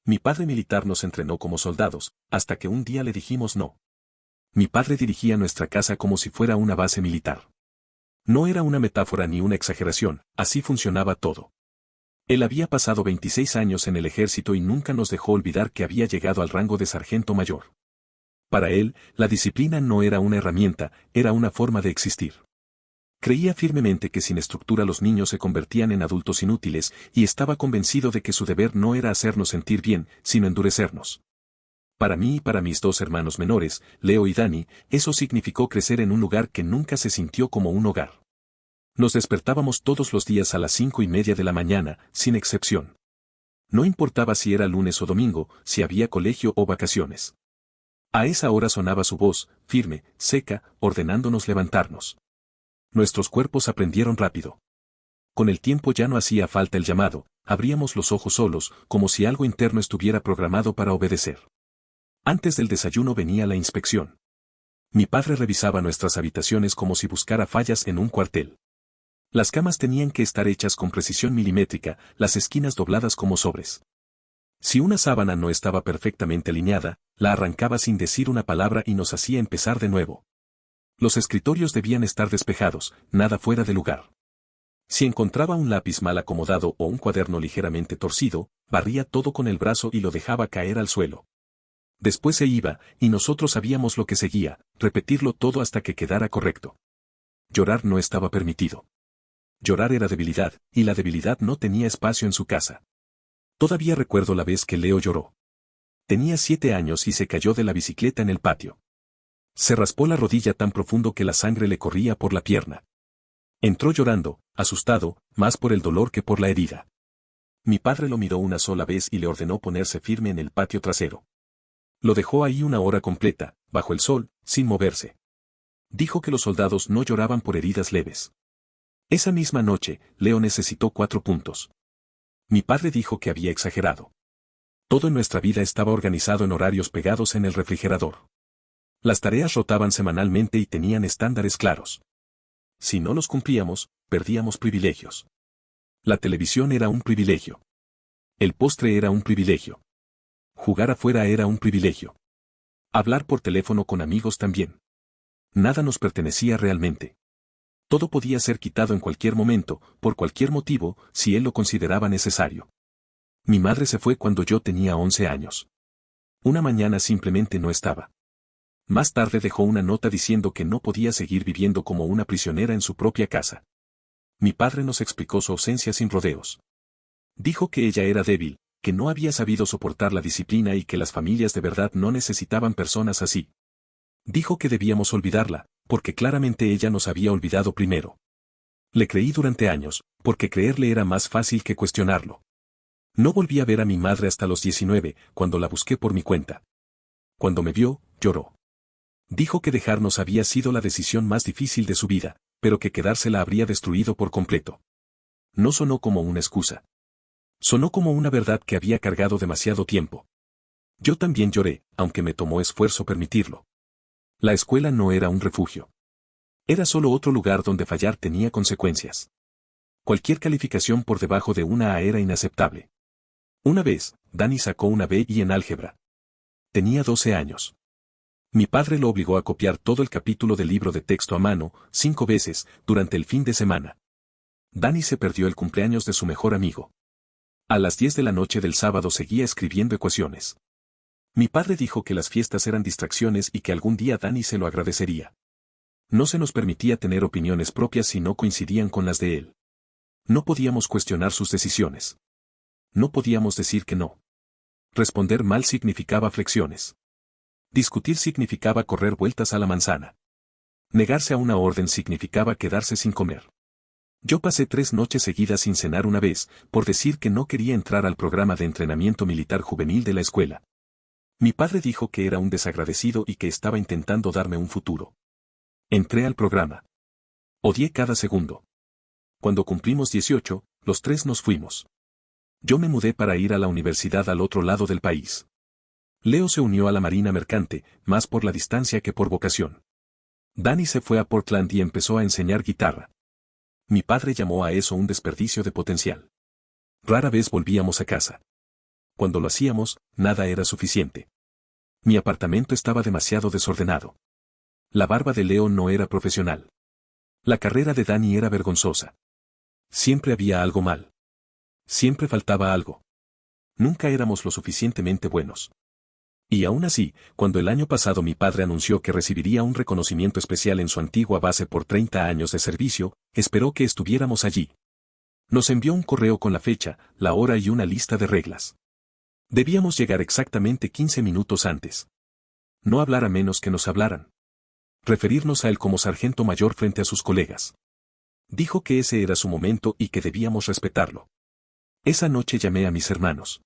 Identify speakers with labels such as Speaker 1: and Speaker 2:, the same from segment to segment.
Speaker 1: Mi padre militar nos entrenó como soldados, hasta que un día le dijimos no. Mi padre dirigía nuestra casa como si fuera una base militar. No era una metáfora ni una exageración, así funcionaba todo. Él había pasado 26 años en el ejército y nunca nos dejó olvidar que había llegado al rango de sargento mayor. Para él, la disciplina no era una herramienta, era una forma de existir. Creía firmemente que sin estructura los niños se convertían en adultos inútiles y estaba convencido de que su deber no era hacernos sentir bien, sino endurecernos. Para mí y para mis dos hermanos menores, Leo y Dani, eso significó crecer en un lugar que nunca se sintió como un hogar. Nos despertábamos todos los días a las 5:30 de la mañana, sin excepción. No importaba si era lunes o domingo, si había colegio o vacaciones. A esa hora sonaba su voz, firme, seca, ordenándonos levantarnos. Nuestros cuerpos aprendieron rápido. Con el tiempo ya no hacía falta el llamado, abríamos los ojos solos, como si algo interno estuviera programado para obedecer. Antes del desayuno venía la inspección. Mi padre revisaba nuestras habitaciones como si buscara fallas en un cuartel. Las camas tenían que estar hechas con precisión milimétrica, las esquinas dobladas como sobres. Si una sábana no estaba perfectamente alineada, la arrancaba sin decir una palabra y nos hacía empezar de nuevo. Los escritorios debían estar despejados, nada fuera de lugar. Si encontraba un lápiz mal acomodado o un cuaderno ligeramente torcido, barría todo con el brazo y lo dejaba caer al suelo. Después se iba, y nosotros sabíamos lo que seguía, repetirlo todo hasta que quedara correcto. Llorar no estaba permitido. Llorar era debilidad, y la debilidad no tenía espacio en su casa. Todavía recuerdo la vez que Leo lloró. Tenía 7 años y se cayó de la bicicleta en el patio. Se raspó la rodilla tan profundo que la sangre le corría por la pierna. Entró llorando, asustado, más por el dolor que por la herida. Mi padre lo miró una sola vez y le ordenó ponerse firme en el patio trasero. Lo dejó ahí una hora completa, bajo el sol, sin moverse. Dijo que los soldados no lloraban por heridas leves. Esa misma noche, Leo necesitó 4 puntos. Mi padre dijo que había exagerado. Todo en nuestra vida estaba organizado en horarios pegados en el refrigerador. Las tareas rotaban semanalmente y tenían estándares claros. Si no los cumplíamos, perdíamos privilegios. La televisión era un privilegio. El postre era un privilegio. Jugar afuera era un privilegio. Hablar por teléfono con amigos también. Nada nos pertenecía realmente. Todo podía ser quitado en cualquier momento, por cualquier motivo, si él lo consideraba necesario. Mi madre se fue cuando yo tenía 11 años. Una mañana simplemente no estaba. Más tarde dejó una nota diciendo que no podía seguir viviendo como una prisionera en su propia casa. Mi padre nos explicó su ausencia sin rodeos. Dijo que ella era débil, que no había sabido soportar la disciplina y que las familias de verdad no necesitaban personas así. Dijo que debíamos olvidarla, porque claramente ella nos había olvidado primero. Le creí durante años, porque creerle era más fácil que cuestionarlo. No volví a ver a mi madre hasta los 19, cuando la busqué por mi cuenta. Cuando me vio, lloró. Dijo que dejarnos había sido la decisión más difícil de su vida, pero que quedarse la habría destruido por completo. No sonó como una excusa. Sonó como una verdad que había cargado demasiado tiempo. Yo también lloré, aunque me tomó esfuerzo permitirlo. La escuela no era un refugio. Era solo otro lugar donde fallar tenía consecuencias. Cualquier calificación por debajo de una A era inaceptable. Una vez, Dani sacó una B y en álgebra. Tenía 12 años. Mi padre lo obligó a copiar todo el capítulo del libro de texto a mano, 5 veces, durante el fin de semana. Dani se perdió el cumpleaños de su mejor amigo. A las 10 de la noche del sábado seguía escribiendo ecuaciones. Mi padre dijo que las fiestas eran distracciones y que algún día Dani se lo agradecería. No se nos permitía tener opiniones propias si no coincidían con las de él. No podíamos cuestionar sus decisiones. No podíamos decir que no. Responder mal significaba flexiones. Discutir significaba correr vueltas a la manzana. Negarse a una orden significaba quedarse sin comer. Yo pasé 3 noches seguidas sin cenar una vez, por decir que no quería entrar al programa de entrenamiento militar juvenil de la escuela. Mi padre dijo que era un desagradecido y que estaba intentando darme un futuro. Entré al programa. Odié cada segundo. Cuando cumplimos 18, los 3 nos fuimos. Yo me mudé para ir a la universidad al otro lado del país. Leo se unió a la Marina Mercante, más por la distancia que por vocación. Dani se fue a Portland y empezó a enseñar guitarra. Mi padre llamó a eso un desperdicio de potencial. Rara vez volvíamos a casa. cuando lo hacíamos, nada era suficiente. Mi apartamento estaba demasiado desordenado. La barba de Leo no era profesional. La carrera de Dani era vergonzosa. Siempre había algo mal. Siempre faltaba algo. Nunca éramos lo suficientemente buenos. Y aún así, cuando el año pasado mi padre anunció que recibiría un reconocimiento especial en su antigua base por 30 años de servicio, esperó que estuviéramos allí. Nos envió un correo con la fecha, la hora y una lista de reglas. Debíamos llegar exactamente 15 minutos antes. No hablar a menos que nos hablaran. Referirnos a él como sargento mayor frente a sus colegas. Dijo que ese era su momento y que debíamos respetarlo. Esa noche llamé a mis hermanos.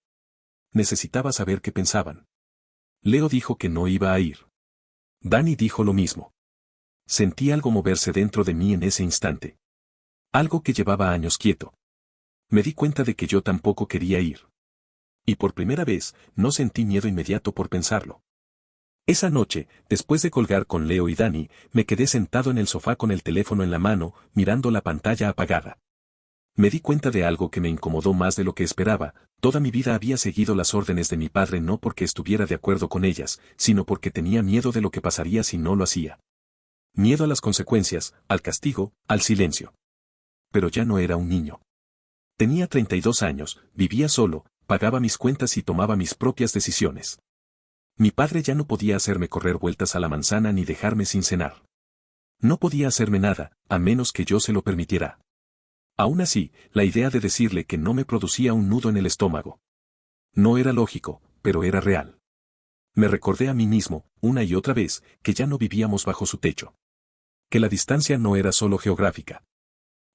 Speaker 1: Necesitaba saber qué pensaban. Leo dijo que no iba a ir. Dani dijo lo mismo. Sentí algo moverse dentro de mí en ese instante. Algo que llevaba años quieto. Me di cuenta de que yo tampoco quería ir. Y por primera vez, no sentí miedo inmediato por pensarlo. Esa noche, después de colgar con Leo y Dani, me quedé sentado en el sofá con el teléfono en la mano, mirando la pantalla apagada. Me di cuenta de algo que me incomodó más de lo que esperaba. Toda mi vida había seguido las órdenes de mi padre no porque estuviera de acuerdo con ellas, sino porque tenía miedo de lo que pasaría si no lo hacía. Miedo a las consecuencias, al castigo, al silencio. Pero ya no era un niño. Tenía 32 años, vivía solo, pagaba mis cuentas y tomaba mis propias decisiones. Mi padre ya no podía hacerme correr vueltas a la manzana ni dejarme sin cenar. No podía hacerme nada, a menos que yo se lo permitiera. Aún así, la idea de decirle que no me producía un nudo en el estómago. No era lógico, pero era real. Me recordé a mí mismo, una y otra vez, que ya no vivíamos bajo su techo. Que la distancia no era solo geográfica.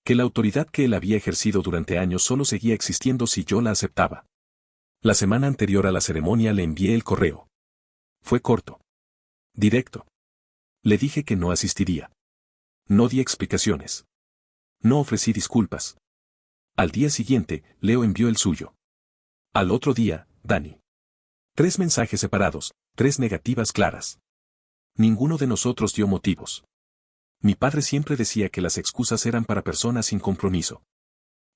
Speaker 1: Que la autoridad que él había ejercido durante años solo seguía existiendo si yo la aceptaba. La semana anterior a la ceremonia le envié el correo. Fue corto. Directo. Le dije que no asistiría. No di explicaciones. No ofrecí disculpas. Al día siguiente, Leo envió el suyo. Al otro día, Dani. 3 mensajes separados, 3 negativas claras. Ninguno de nosotros dio motivos. Mi padre siempre decía que las excusas eran para personas sin compromiso.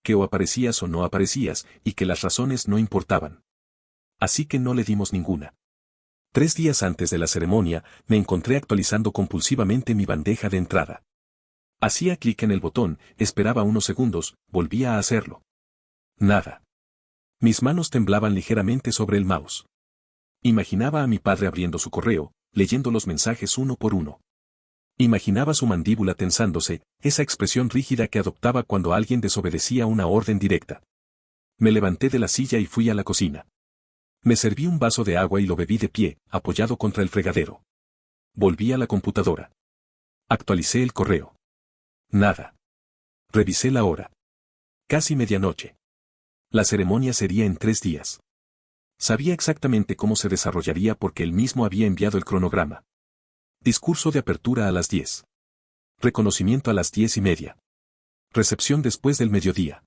Speaker 1: Que o aparecías o no aparecías, y que las razones no importaban. Así que no le dimos ninguna. 3 días antes de la ceremonia, me encontré actualizando compulsivamente mi bandeja de entrada. Hacía clic en el botón, esperaba unos segundos, volvía a hacerlo. Nada. Mis manos temblaban ligeramente sobre el mouse. Imaginaba a mi padre abriendo su correo, leyendo los mensajes uno por uno. Imaginaba su mandíbula tensándose, esa expresión rígida que adoptaba cuando alguien desobedecía una orden directa. Me levanté de la silla y fui a la cocina. Me serví un vaso de agua y lo bebí de pie, apoyado contra el fregadero. Volví a la computadora. Actualicé el correo. Nada. Revisé la hora. Casi medianoche. La ceremonia sería en 3 días. Sabía exactamente cómo se desarrollaría porque él mismo había enviado el cronograma. Discurso de apertura a las 10. Reconocimiento a las 10:30. Recepción después del mediodía.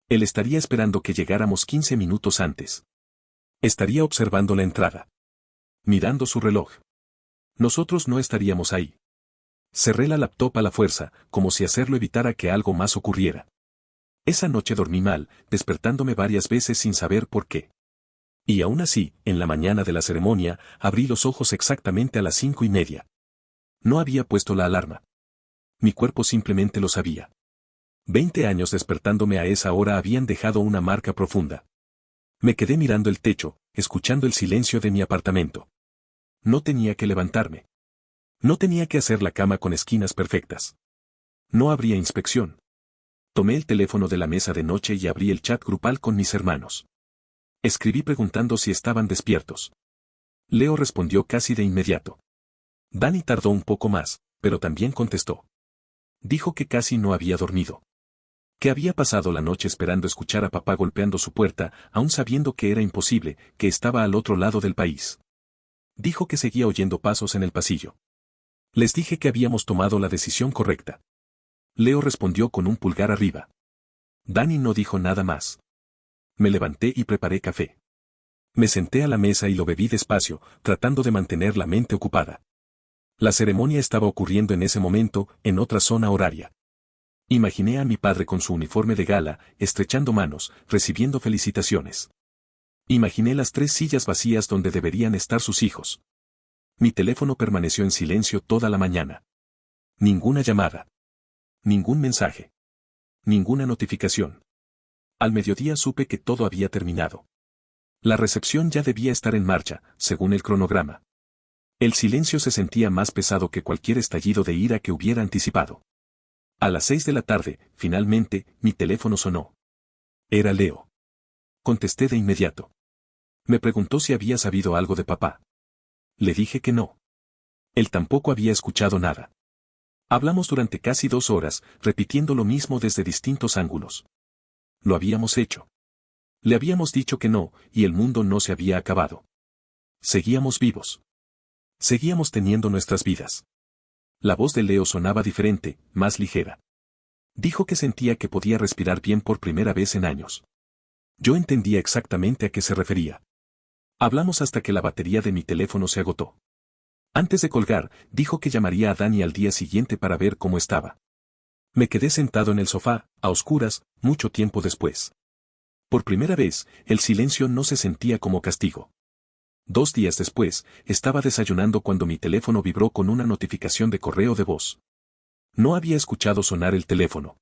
Speaker 1: Él estaría esperando que llegáramos 15 minutos antes. Estaría observando la entrada. Mirando su reloj. Nosotros no estaríamos ahí. Cerré la laptop a la fuerza, como si hacerlo evitara que algo más ocurriera. Esa noche dormí mal, despertándome varias veces sin saber por qué. Y aún así, en la mañana de la ceremonia, abrí los ojos exactamente a las 5:30. No había puesto la alarma. Mi cuerpo simplemente lo sabía. 20 años despertándome a esa hora habían dejado una marca profunda. Me quedé mirando el techo, escuchando el silencio de mi apartamento. No tenía que levantarme. No tenía que hacer la cama con esquinas perfectas. No habría inspección. Tomé el teléfono de la mesa de noche y abrí el chat grupal con mis hermanos. Escribí preguntando si estaban despiertos. Leo respondió casi de inmediato. Dani tardó un poco más, pero también contestó. Dijo que casi no había dormido. Que había pasado la noche esperando escuchar a papá golpeando su puerta, aún sabiendo que era imposible, que estaba al otro lado del país. Dijo que seguía oyendo pasos en el pasillo. Les dije que habíamos tomado la decisión correcta. Leo respondió con un pulgar arriba. Dani no dijo nada más. Me levanté y preparé café. Me senté a la mesa y lo bebí despacio, tratando de mantener la mente ocupada. La ceremonia estaba ocurriendo en ese momento, en otra zona horaria. Imaginé a mi padre con su uniforme de gala, estrechando manos, recibiendo felicitaciones. Imaginé las 3 sillas vacías donde deberían estar sus hijos. Mi teléfono permaneció en silencio toda la mañana. Ninguna llamada. Ningún mensaje. Ninguna notificación. Al mediodía supe que todo había terminado. La recepción ya debía estar en marcha, según el cronograma. El silencio se sentía más pesado que cualquier estallido de ira que hubiera anticipado. A las 6 de la tarde, finalmente, mi teléfono sonó. Era Leo. Contesté de inmediato. Me preguntó si había sabido algo de papá. Le dije que no. Él tampoco había escuchado nada. Hablamos durante casi 2 horas, repitiendo lo mismo desde distintos ángulos. Lo habíamos hecho. Le habíamos dicho que no, y el mundo no se había acabado. Seguíamos vivos. Seguíamos teniendo nuestras vidas. La voz de Leo sonaba diferente, más ligera. Dijo que sentía que podía respirar bien por primera vez en años. Yo entendía exactamente a qué se refería. Hablamos hasta que la batería de mi teléfono se agotó. Antes de colgar, dijo que llamaría a Dani al día siguiente para ver cómo estaba. Me quedé sentado en el sofá, a oscuras, mucho tiempo después. Por primera vez, el silencio no se sentía como castigo. 2 días después, estaba desayunando cuando mi teléfono vibró con una notificación de correo de voz. No había escuchado sonar el teléfono.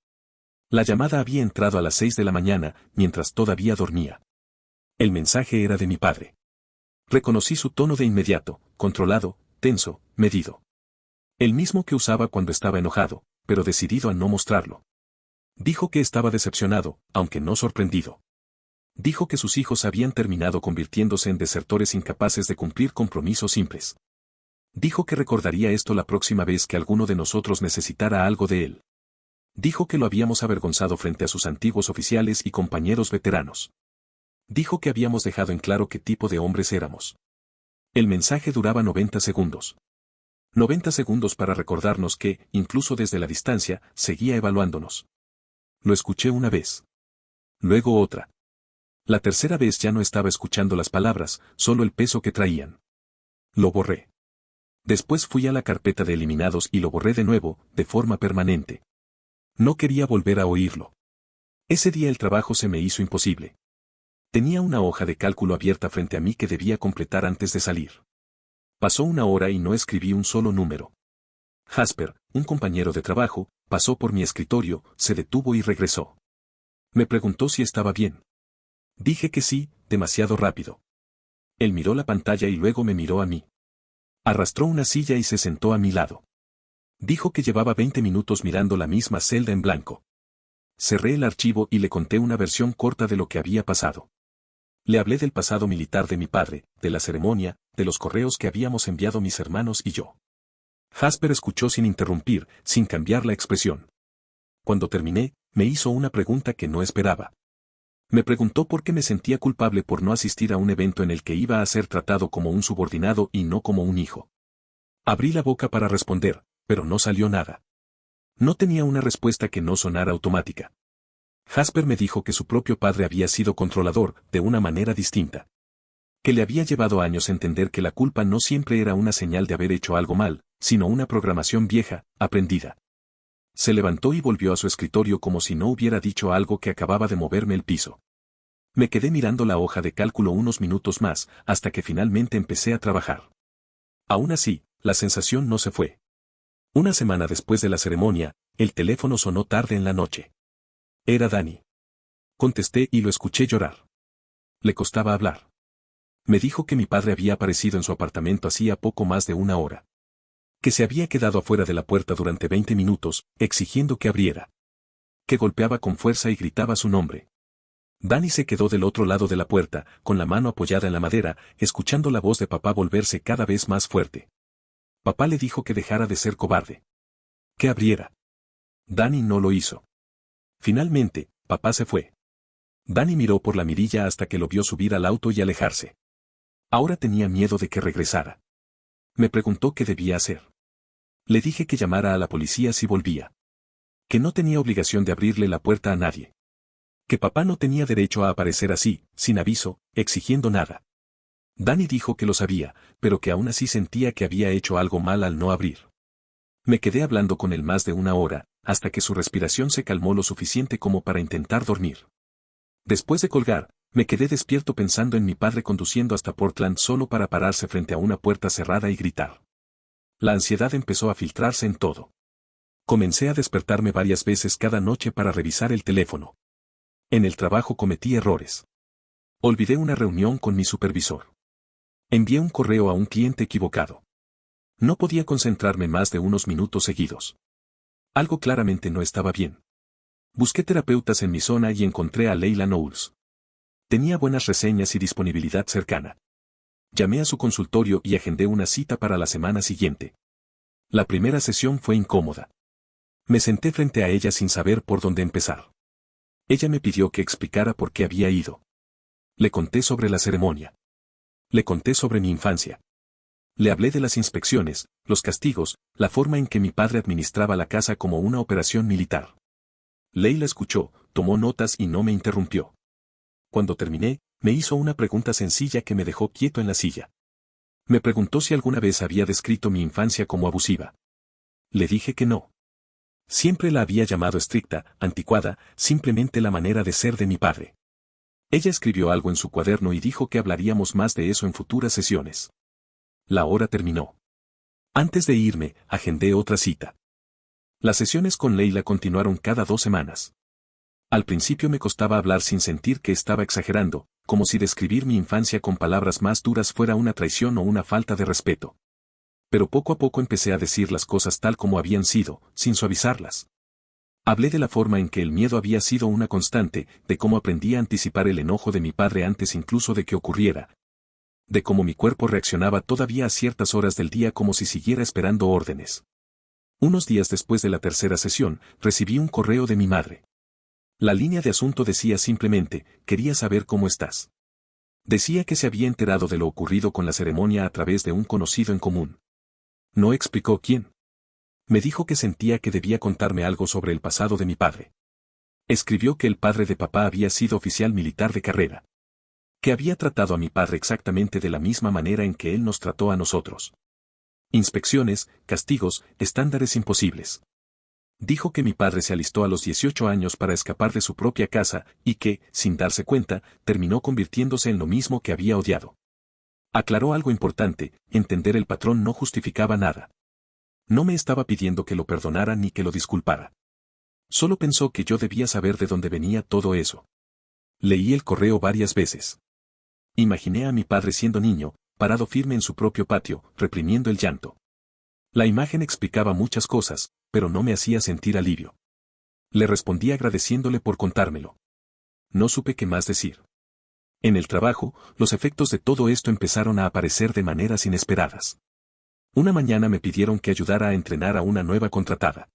Speaker 1: La llamada había entrado a las 6 de la mañana, mientras todavía dormía. El mensaje era de mi padre. Reconocí su tono de inmediato, controlado, tenso, medido. El mismo que usaba cuando estaba enojado, pero decidido a no mostrarlo. Dijo que estaba decepcionado, aunque no sorprendido. Dijo que sus hijos habían terminado convirtiéndose en desertores incapaces de cumplir compromisos simples. Dijo que recordaría esto la próxima vez que alguno de nosotros necesitara algo de él. Dijo que lo habíamos avergonzado frente a sus antiguos oficiales y compañeros veteranos. Dijo que habíamos dejado en claro qué tipo de hombres éramos. El mensaje duraba 90 segundos. 90 segundos para recordarnos que, incluso desde la distancia, seguía evaluándonos. Lo escuché una vez. Luego otra. La tercera vez ya no estaba escuchando las palabras, solo el peso que traían. Lo borré. Después fui a la carpeta de eliminados y lo borré de nuevo, de forma permanente. No quería volver a oírlo. Ese día el trabajo se me hizo imposible. Tenía una hoja de cálculo abierta frente a mí que debía completar antes de salir. Pasó 1 hora y no escribí un solo número. Jasper, un compañero de trabajo, pasó por mi escritorio, se detuvo y regresó. Me preguntó si estaba bien. Dije que sí, demasiado rápido. Él miró la pantalla y luego me miró a mí. Arrastró una silla y se sentó a mi lado. Dijo que llevaba 20 minutos mirando la misma celda en blanco. Cerré el archivo y le conté una versión corta de lo que había pasado. Le hablé del pasado militar de mi padre, de la ceremonia, de los correos que habíamos enviado mis hermanos y yo. Jasper escuchó sin interrumpir, sin cambiar la expresión. Cuando terminé, me hizo una pregunta que no esperaba. Me preguntó por qué me sentía culpable por no asistir a un evento en el que iba a ser tratado como un subordinado y no como un hijo. Abrí la boca para responder, pero no salió nada. No tenía una respuesta que no sonara automática. Jasper me dijo que su propio padre había sido controlador, de una manera distinta. Que le había llevado años entender que la culpa no siempre era una señal de haber hecho algo mal, sino una programación vieja, aprendida. Se levantó y volvió a su escritorio como si no hubiera dicho algo que acababa de moverme el piso. Me quedé mirando la hoja de cálculo unos minutos más, hasta que finalmente empecé a trabajar. Aún así, la sensación no se fue. Una semana después de la ceremonia, el teléfono sonó tarde en la noche. Era Dani. Contesté y lo escuché llorar. Le costaba hablar. Me dijo que mi padre había aparecido en su apartamento hacía poco más de 1 hora. Que se había quedado afuera de la puerta durante 20 minutos, exigiendo que abriera. Que golpeaba con fuerza y gritaba su nombre. Dani se quedó del otro lado de la puerta, con la mano apoyada en la madera, escuchando la voz de papá volverse cada vez más fuerte. Papá le dijo que dejara de ser cobarde. Que abriera. Dani no lo hizo. Finalmente, papá se fue. Dani miró por la mirilla hasta que lo vio subir al auto y alejarse. Ahora tenía miedo de que regresara. Me preguntó qué debía hacer. Le dije que llamara a la policía si volvía. Que no tenía obligación de abrirle la puerta a nadie. Que papá no tenía derecho a aparecer así, sin aviso, exigiendo nada. Dani dijo que lo sabía, pero que aún así sentía que había hecho algo mal al no abrir. Me quedé hablando con él más de 1 hora, hasta que su respiración se calmó lo suficiente como para intentar dormir. Después de colgar, Me quedé despierto pensando en mi padre conduciendo hasta Portland solo para pararse frente a una puerta cerrada y gritar. La ansiedad empezó a filtrarse en todo. Comencé a despertarme varias veces cada noche para revisar el teléfono. En el trabajo cometí errores. Olvidé una reunión con mi supervisor. Envié un correo a un cliente equivocado. No podía concentrarme más de unos minutos seguidos. Algo claramente no estaba bien. Busqué terapeutas en mi zona y encontré a Leila Knowles. Tenía buenas reseñas y disponibilidad cercana. Llamé a su consultorio y agendé una cita para la semana siguiente. La primera sesión fue incómoda. Me senté frente a ella sin saber por dónde empezar. Ella me pidió que explicara por qué había ido. Le conté sobre la ceremonia. Le conté sobre mi infancia. Le hablé de las inspecciones, los castigos, la forma en que mi padre administraba la casa como una operación militar. Leila escuchó, tomó notas y no me interrumpió. Cuando terminé, me hizo una pregunta sencilla que me dejó quieto en la silla. Me preguntó si alguna vez había descrito mi infancia como abusiva. Le dije que no. Siempre la había llamado estricta, anticuada, simplemente la manera de ser de mi padre. Ella escribió algo en su cuaderno y dijo que hablaríamos más de eso en futuras sesiones. La hora terminó. Antes de irme, agendé otra cita. Las sesiones con Leila continuaron cada 2 semanas. Al principio me costaba hablar sin sentir que estaba exagerando, como si describir mi infancia con palabras más duras fuera una traición o una falta de respeto. Pero poco a poco empecé a decir las cosas tal como habían sido, sin suavizarlas. Hablé de la forma en que el miedo había sido una constante, de cómo aprendí a anticipar el enojo de mi padre antes incluso de que ocurriera. De cómo mi cuerpo reaccionaba todavía a ciertas horas del día como si siguiera esperando órdenes. Unos días después de la tercera sesión, recibí un correo de mi madre. La línea de asunto decía simplemente, quería saber cómo estás. Decía que se había enterado de lo ocurrido con la ceremonia a través de un conocido en común. No explicó quién. Me dijo que sentía que debía contarme algo sobre el pasado de mi padre. Escribió que el padre de papá había sido oficial militar de carrera. Que había tratado a mi padre exactamente de la misma manera en que él nos trató a nosotros. Inspecciones, castigos, estándares imposibles. Dijo que mi padre se alistó a los 18 años para escapar de su propia casa y que, sin darse cuenta, terminó convirtiéndose en lo mismo que había odiado. Aclaró algo importante, entender el patrón no justificaba nada. No me estaba pidiendo que lo perdonara ni que lo disculpara. Solo pensó que yo debía saber de dónde venía todo eso. Leí el correo varias veces. Imaginé a mi padre siendo niño, parado firme en su propio patio, reprimiendo el llanto. La imagen explicaba muchas cosas, pero no me hacía sentir alivio. Le respondí agradeciéndole por contármelo. No supe qué más decir. En el trabajo, los efectos de todo esto empezaron a aparecer de maneras inesperadas. Una mañana me pidieron que ayudara a entrenar a una nueva contratada.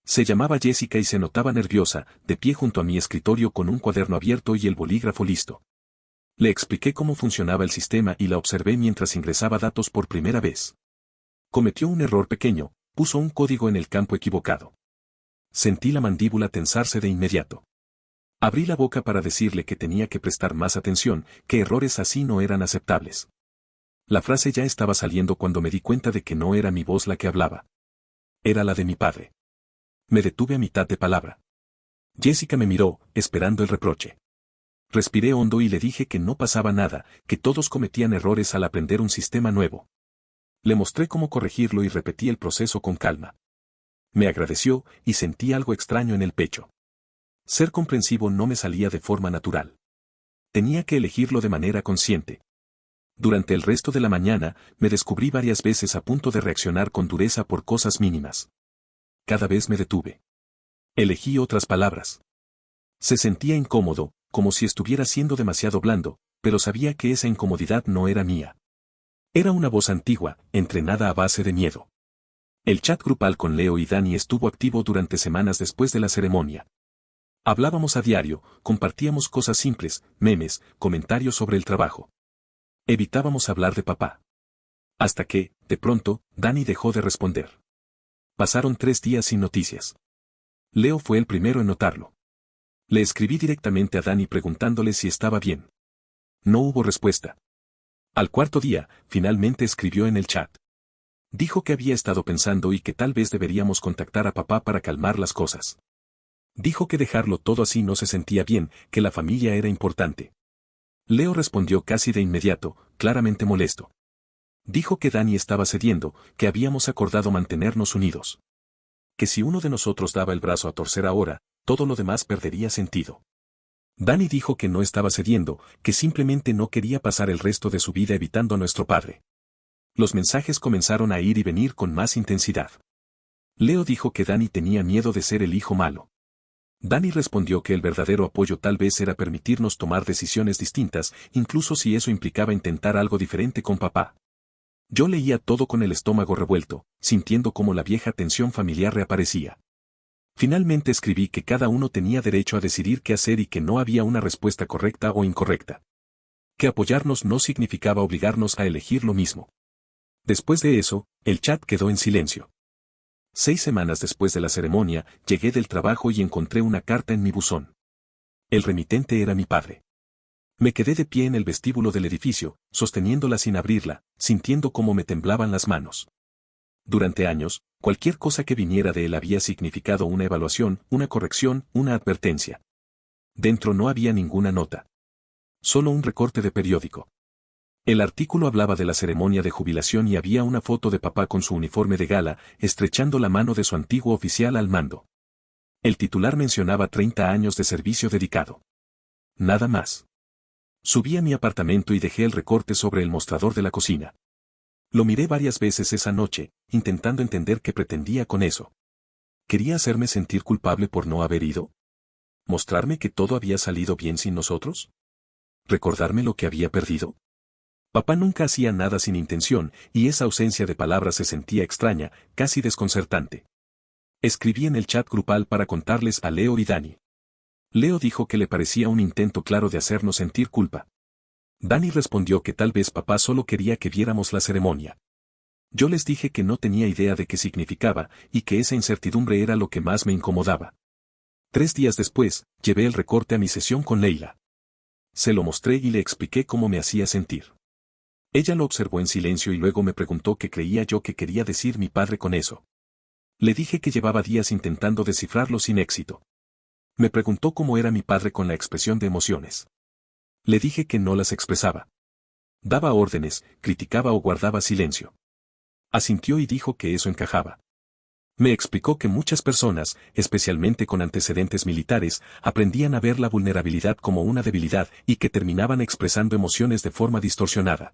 Speaker 1: Se llamaba Jessica y se notaba nerviosa, de pie junto a mi escritorio con un cuaderno abierto y el bolígrafo listo. Le expliqué cómo funcionaba el sistema y la observé mientras ingresaba datos por primera vez. Cometió un error pequeño, puso un código en el campo equivocado. Sentí la mandíbula tensarse de inmediato. Abrí la boca para decirle que tenía que prestar más atención, que errores así no eran aceptables. La frase ya estaba saliendo cuando me di cuenta de que no era mi voz la que hablaba. Era la de mi padre. Me detuve a mitad de palabra. Jessica me miró, esperando el reproche. Respiré hondo y le dije que no pasaba nada, que todos cometían errores al aprender un sistema nuevo. Le mostré cómo corregirlo y repetí el proceso con calma. Me agradeció y sentí algo extraño en el pecho. Ser comprensivo no me salía de forma natural. Tenía que elegirlo de manera consciente. Durante el resto de la mañana, me descubrí varias veces a punto de reaccionar con dureza por cosas mínimas. Cada vez me detuve. Elegí otras palabras. Se sentía incómodo, como si estuviera siendo demasiado blando, pero sabía que esa incomodidad no era mía. Era una voz antigua, entrenada a base de miedo. El chat grupal con Leo y Dani estuvo activo durante semanas después de la ceremonia. Hablábamos a diario, compartíamos cosas simples, memes, comentarios sobre el trabajo. Evitábamos hablar de papá. Hasta que, de pronto, Dani dejó de responder. Pasaron 3 días sin noticias. Leo fue el primero en notarlo. Le escribí directamente a Dani preguntándole si estaba bien. No hubo respuesta. Al 4.º día, finalmente escribió en el chat. Dijo que había estado pensando y que tal vez deberíamos contactar a papá para calmar las cosas. Dijo que dejarlo todo así no se sentía bien, que la familia era importante. Leo respondió casi de inmediato, claramente molesto. Dijo que Dani estaba cediendo, que habíamos acordado mantenernos unidos. Que si uno de nosotros daba el brazo a torcer ahora, todo lo demás perdería sentido. Dani dijo que no estaba cediendo, que simplemente no quería pasar el resto de su vida evitando a nuestro padre. Los mensajes comenzaron a ir y venir con más intensidad. Leo dijo que Dani tenía miedo de ser el hijo malo. Dani respondió que el verdadero apoyo tal vez era permitirnos tomar decisiones distintas, incluso si eso implicaba intentar algo diferente con papá. Yo leía todo con el estómago revuelto, sintiendo cómo la vieja tensión familiar reaparecía. Finalmente escribí que cada uno tenía derecho a decidir qué hacer y que no había una respuesta correcta o incorrecta. Que apoyarnos no significaba obligarnos a elegir lo mismo. Después de eso, el chat quedó en silencio. 6 semanas después de la ceremonia, llegué del trabajo y encontré una carta en mi buzón. El remitente era mi padre. Me quedé de pie en el vestíbulo del edificio, sosteniéndola sin abrirla, sintiendo cómo me temblaban las manos. Durante años, cualquier cosa que viniera de él había significado una evaluación, una corrección, una advertencia. Dentro no había ninguna nota. Solo un recorte de periódico. El artículo hablaba de la ceremonia de jubilación y había una foto de papá con su uniforme de gala, estrechando la mano de su antiguo oficial al mando. El titular mencionaba 30 años de servicio dedicado. Nada más. Subí a mi apartamento y dejé el recorte sobre el mostrador de la cocina. Lo miré varias veces esa noche, intentando entender qué pretendía con eso. ¿Quería hacerme sentir culpable por no haber ido? ¿Mostrarme que todo había salido bien sin nosotros? ¿Recordarme lo que había perdido? Papá nunca hacía nada sin intención, y esa ausencia de palabras se sentía extraña, casi desconcertante. Escribí en el chat grupal para contarles a Leo y Dani. Leo dijo que le parecía un intento claro de hacernos sentir culpa. Dani respondió que tal vez papá solo quería que viéramos la ceremonia. Yo les dije que no tenía idea de qué significaba, y que esa incertidumbre era lo que más me incomodaba. 3 días después, llevé el recorte a mi sesión con Leila. Se lo mostré y le expliqué cómo me hacía sentir. Ella lo observó en silencio y luego me preguntó qué creía yo que quería decir mi padre con eso. Le dije que llevaba días intentando descifrarlo sin éxito. Me preguntó cómo era mi padre con la expresión de emociones. Le dije que no las expresaba. Daba órdenes, criticaba o guardaba silencio. Asintió y dijo que eso encajaba. Me explicó que muchas personas, especialmente con antecedentes militares, aprendían a ver la vulnerabilidad como una debilidad y que terminaban expresando emociones de forma distorsionada.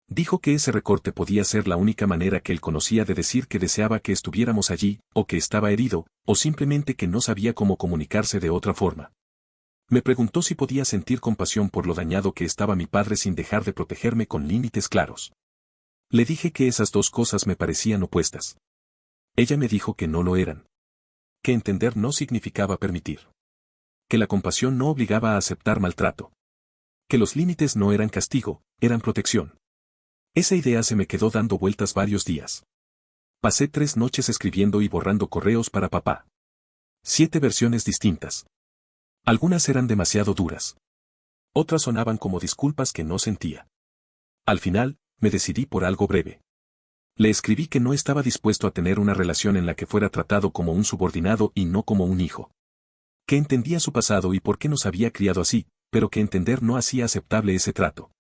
Speaker 1: Dijo que ese recorte podía ser la única manera que él conocía de decir que deseaba que estuviéramos allí, o que estaba herido, o simplemente que no sabía cómo comunicarse de otra forma. Me preguntó si podía sentir compasión por lo dañado que estaba mi padre sin dejar de protegerme con límites claros. Le dije que esas dos cosas me parecían opuestas. Ella me dijo que no lo eran. Que entender no significaba permitir. Que la compasión no obligaba a aceptar maltrato. Que los límites no eran castigo, eran protección. Esa idea se me quedó dando vueltas varios días. Pasé 3 noches escribiendo y borrando correos para papá. 7 versiones distintas. Algunas eran demasiado duras. Otras sonaban como disculpas que no sentía. Al final, me decidí por algo breve. Le escribí que no estaba dispuesto a tener una relación en la que fuera tratado como un subordinado y no como un hijo. Que entendía su pasado y por qué nos había criado así, pero que entender no hacía aceptable ese trato.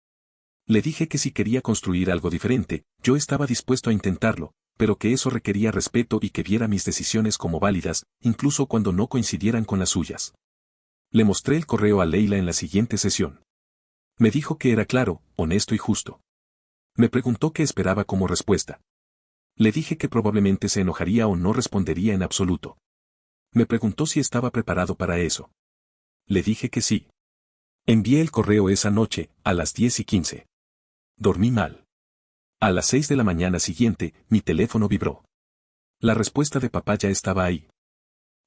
Speaker 1: Le dije que si quería construir algo diferente, yo estaba dispuesto a intentarlo, pero que eso requería respeto y que viera mis decisiones como válidas, incluso cuando no coincidieran con las suyas. Le mostré el correo a Leila en la siguiente sesión. Me dijo que era claro, honesto y justo. Me preguntó qué esperaba como respuesta. Le dije que probablemente se enojaría o no respondería en absoluto. Me preguntó si estaba preparado para eso. Le dije que sí. Envié el correo esa noche, a las 10:15. Dormí mal. A las 6 de la mañana siguiente, mi teléfono vibró. La respuesta de papá ya estaba ahí.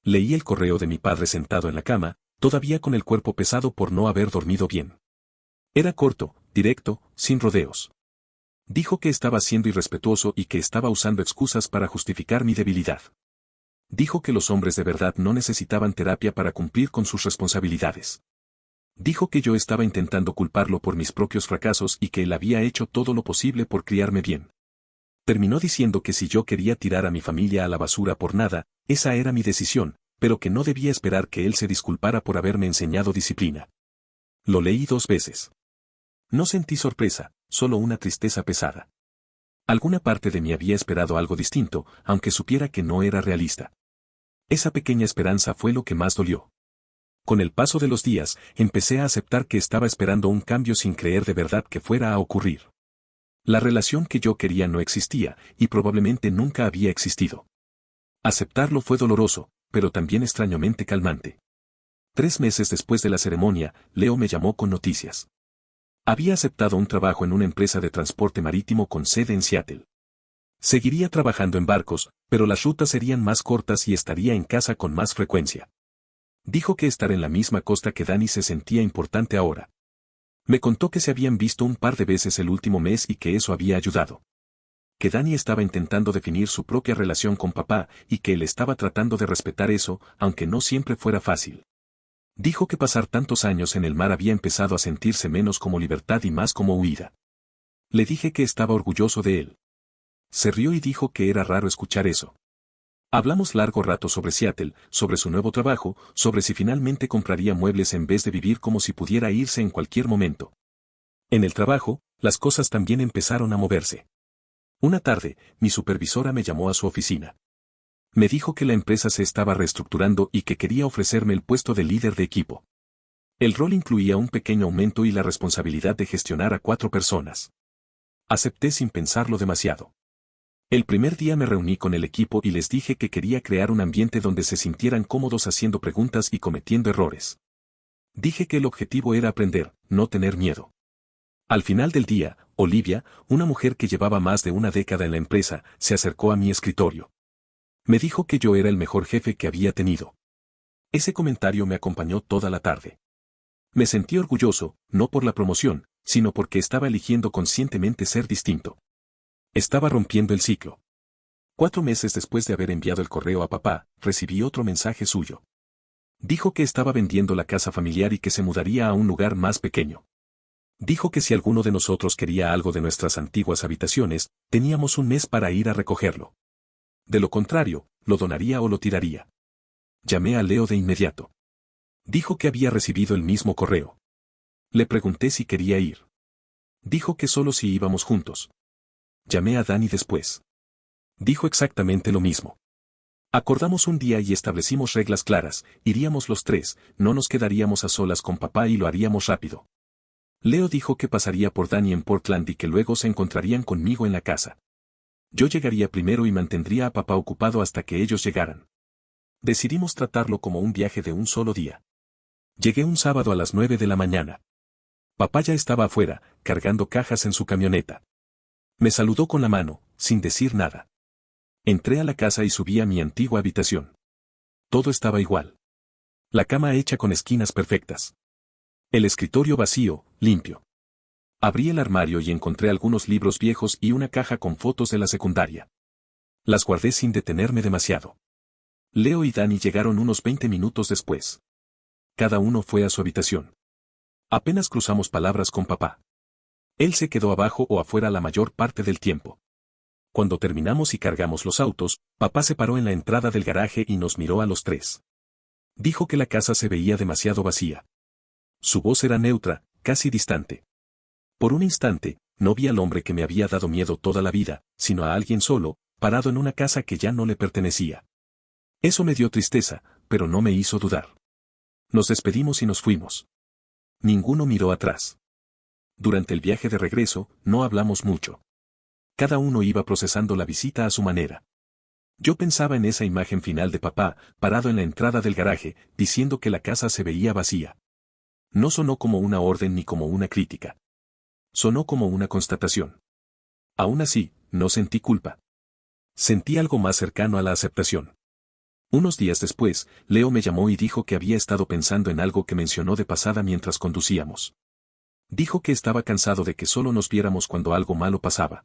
Speaker 1: Leí el correo de mi padre sentado en la cama, todavía con el cuerpo pesado por no haber dormido bien. Era corto, directo, sin rodeos. Dijo que estaba siendo irrespetuoso y que estaba usando excusas para justificar mi debilidad. Dijo que los hombres de verdad no necesitaban terapia para cumplir con sus responsabilidades. Dijo que yo estaba intentando culparlo por mis propios fracasos y que él había hecho todo lo posible por criarme bien. Terminó diciendo que si yo quería tirar a mi familia a la basura por nada, esa era mi decisión, pero que no debía esperar que él se disculpara por haberme enseñado disciplina. Lo leí 2 veces. No sentí sorpresa, solo una tristeza pesada. Alguna parte de mí había esperado algo distinto, aunque supiera que no era realista. Esa pequeña esperanza fue lo que más dolió. Con el paso de los días, empecé a aceptar que estaba esperando un cambio sin creer de verdad que fuera a ocurrir. La relación que yo quería no existía, y probablemente nunca había existido. Aceptarlo fue doloroso, pero también extrañamente calmante. 3 meses después de la ceremonia, Leo me llamó con noticias. Había aceptado un trabajo en una empresa de transporte marítimo con sede en Seattle. Seguiría trabajando en barcos, pero las rutas serían más cortas y estaría en casa con más frecuencia. Dijo que estar en la misma costa que Dani se sentía importante ahora. Me contó que se habían visto un par de veces el último mes y que eso había ayudado. Que Dani estaba intentando definir su propia relación con papá y que él estaba tratando de respetar eso, aunque no siempre fuera fácil. Dijo que pasar tantos años en el mar había empezado a sentirse menos como libertad y más como huida. Le dije que estaba orgulloso de él. Se rió y dijo que era raro escuchar eso. Hablamos largo rato sobre Seattle, sobre su nuevo trabajo, sobre si finalmente compraría muebles en vez de vivir como si pudiera irse en cualquier momento. En el trabajo, las cosas también empezaron a moverse. Una tarde, mi supervisora me llamó a su oficina. Me dijo que la empresa se estaba reestructurando y que quería ofrecerme el puesto de líder de equipo. El rol incluía un pequeño aumento y la responsabilidad de gestionar a 4 personas. Acepté sin pensarlo demasiado. El primer día me reuní con el equipo y les dije que quería crear un ambiente donde se sintieran cómodos haciendo preguntas y cometiendo errores. Dije que el objetivo era aprender, no tener miedo. Al final del día, Olivia, una mujer que llevaba más de una década en la empresa, se acercó a mi escritorio. Me dijo que yo era el mejor jefe que había tenido. Ese comentario me acompañó toda la tarde. Me sentí orgulloso, no por la promoción, sino porque estaba eligiendo conscientemente ser distinto. Estaba rompiendo el ciclo. 4 meses después de haber enviado el correo a papá, recibí otro mensaje suyo. Dijo que estaba vendiendo la casa familiar y que se mudaría a un lugar más pequeño. Dijo que si alguno de nosotros quería algo de nuestras antiguas habitaciones, teníamos un mes para ir a recogerlo. De lo contrario, lo donaría o lo tiraría. Llamé a Leo de inmediato. Dijo que había recibido el mismo correo. Le pregunté si quería ir. Dijo que solo si íbamos juntos. Llamé a Dani después. Dijo exactamente lo mismo. Acordamos un día y establecimos reglas claras, iríamos los 3, no nos quedaríamos a solas con papá y lo haríamos rápido. Leo dijo que pasaría por Dani en Portland y que luego se encontrarían conmigo en la casa. Yo llegaría primero y mantendría a papá ocupado hasta que ellos llegaran. Decidimos tratarlo como un viaje de un solo día. Llegué un sábado a las 9 de la mañana. Papá ya estaba afuera, cargando cajas en su camioneta. Me saludó con la mano, sin decir nada. Entré a la casa y subí a mi antigua habitación. Todo estaba igual. La cama hecha con esquinas perfectas. El escritorio vacío, limpio. Abrí el armario y encontré algunos libros viejos y una caja con fotos de la secundaria. Las guardé sin detenerme demasiado. Leo y Dani llegaron unos 20 minutos después. Cada uno fue a su habitación. Apenas cruzamos palabras con papá. Él se quedó abajo o afuera la mayor parte del tiempo. Cuando terminamos y cargamos los autos, papá se paró en la entrada del garaje y nos miró a los 3. Dijo que la casa se veía demasiado vacía. Su voz era neutra, casi distante. Por un instante, no vi al hombre que me había dado miedo toda la vida, sino a alguien solo, parado en una casa que ya no le pertenecía. Eso me dio tristeza, pero no me hizo dudar. Nos despedimos y nos fuimos. Ninguno miró atrás. Durante el viaje de regreso, no hablamos mucho. Cada uno iba procesando la visita a su manera. Yo pensaba en esa imagen final de papá, parado en la entrada del garaje, diciendo que la casa se veía vacía. No sonó como una orden ni como una crítica. Sonó como una constatación. Aún así, no sentí culpa. Sentí algo más cercano a la aceptación. Unos días después, Leo me llamó y dijo que había estado pensando en algo que mencionó de pasada mientras conducíamos. Dijo que estaba cansado de que solo nos viéramos cuando algo malo pasaba.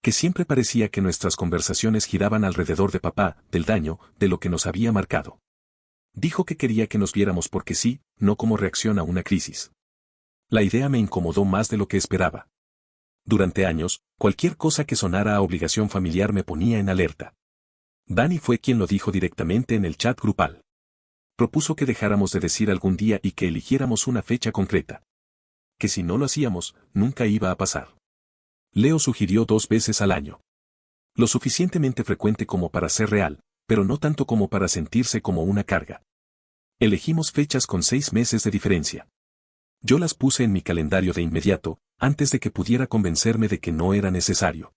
Speaker 1: Que siempre parecía que nuestras conversaciones giraban alrededor de papá, del daño, de lo que nos había marcado. Dijo que quería que nos viéramos porque sí, no como reacción a una crisis. La idea me incomodó más de lo que esperaba. Durante años, cualquier cosa que sonara a obligación familiar me ponía en alerta. Dani fue quien lo dijo directamente en el chat grupal. Propuso que dejáramos de decir algún día y que eligiéramos una fecha concreta. que si no lo hacíamos, nunca iba a pasar. Leo sugirió 2 veces al año. Lo suficientemente frecuente como para ser real, pero no tanto como para sentirse como una carga. Elegimos fechas con 6 meses de diferencia. Yo las puse en mi calendario de inmediato, antes de que pudiera convencerme de que no era necesario.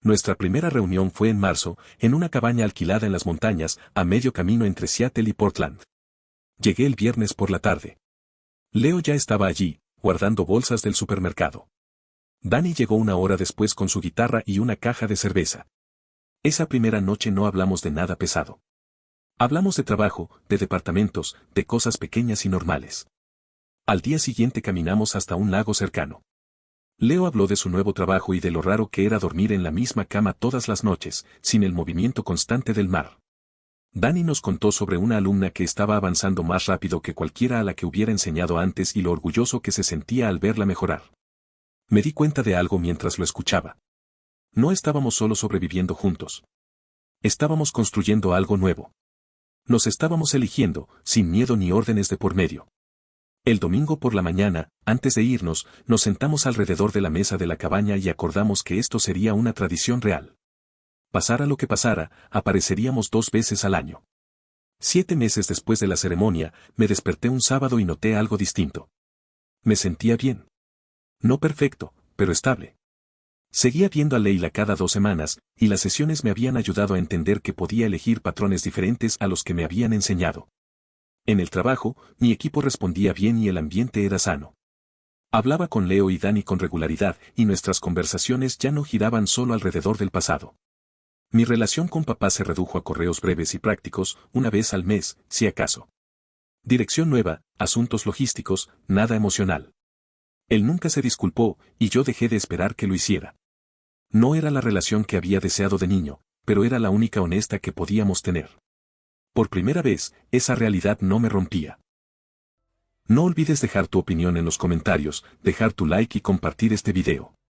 Speaker 1: Nuestra primera reunión fue en marzo, en una cabaña alquilada en las montañas, a medio camino entre Seattle y Portland. Llegué el viernes por la tarde. Leo ya estaba allí, guardando bolsas del supermercado. Danny llegó 1 hora después con su guitarra y una caja de cerveza. Esa primera noche no hablamos de nada pesado. Hablamos de trabajo, de departamentos, de cosas pequeñas y normales. Al día siguiente caminamos hasta un lago cercano. Leo habló de su nuevo trabajo y de lo raro que era dormir en la misma cama todas las noches, sin el movimiento constante del mar. Danny nos contó sobre una alumna que estaba avanzando más rápido que cualquiera a la que hubiera enseñado antes y lo orgulloso que se sentía al verla mejorar. Me di cuenta de algo mientras lo escuchaba. No estábamos solo sobreviviendo juntos. Estábamos construyendo algo nuevo. Nos estábamos eligiendo, sin miedo ni órdenes de por medio. El domingo por la mañana, antes de irnos, nos sentamos alrededor de la mesa de la cabaña y acordamos que esto sería una tradición real. Pasara lo que pasara, apareceríamos 2 veces al año. 7 meses después de la ceremonia, me desperté un sábado y noté algo distinto. Me sentía bien. No perfecto, pero estable. Seguía viendo a Leila cada 2 semanas, y las sesiones me habían ayudado a entender que podía elegir patrones diferentes a los que me habían enseñado. En el trabajo, mi equipo respondía bien y el ambiente era sano. Hablaba con Leo y Danny con regularidad, y nuestras conversaciones ya no giraban solo alrededor del pasado. Mi relación con papá se redujo a correos breves y prácticos, 1 vez al mes, si acaso. Dirección nueva, asuntos logísticos, nada emocional. Él nunca se disculpó, y yo dejé de esperar que lo hiciera. No era la relación que había deseado de niño, pero era la única honesta que podíamos tener. Por primera vez, esa realidad no me rompía. No olvides dejar tu opinión en los comentarios, dejar tu like y compartir este video.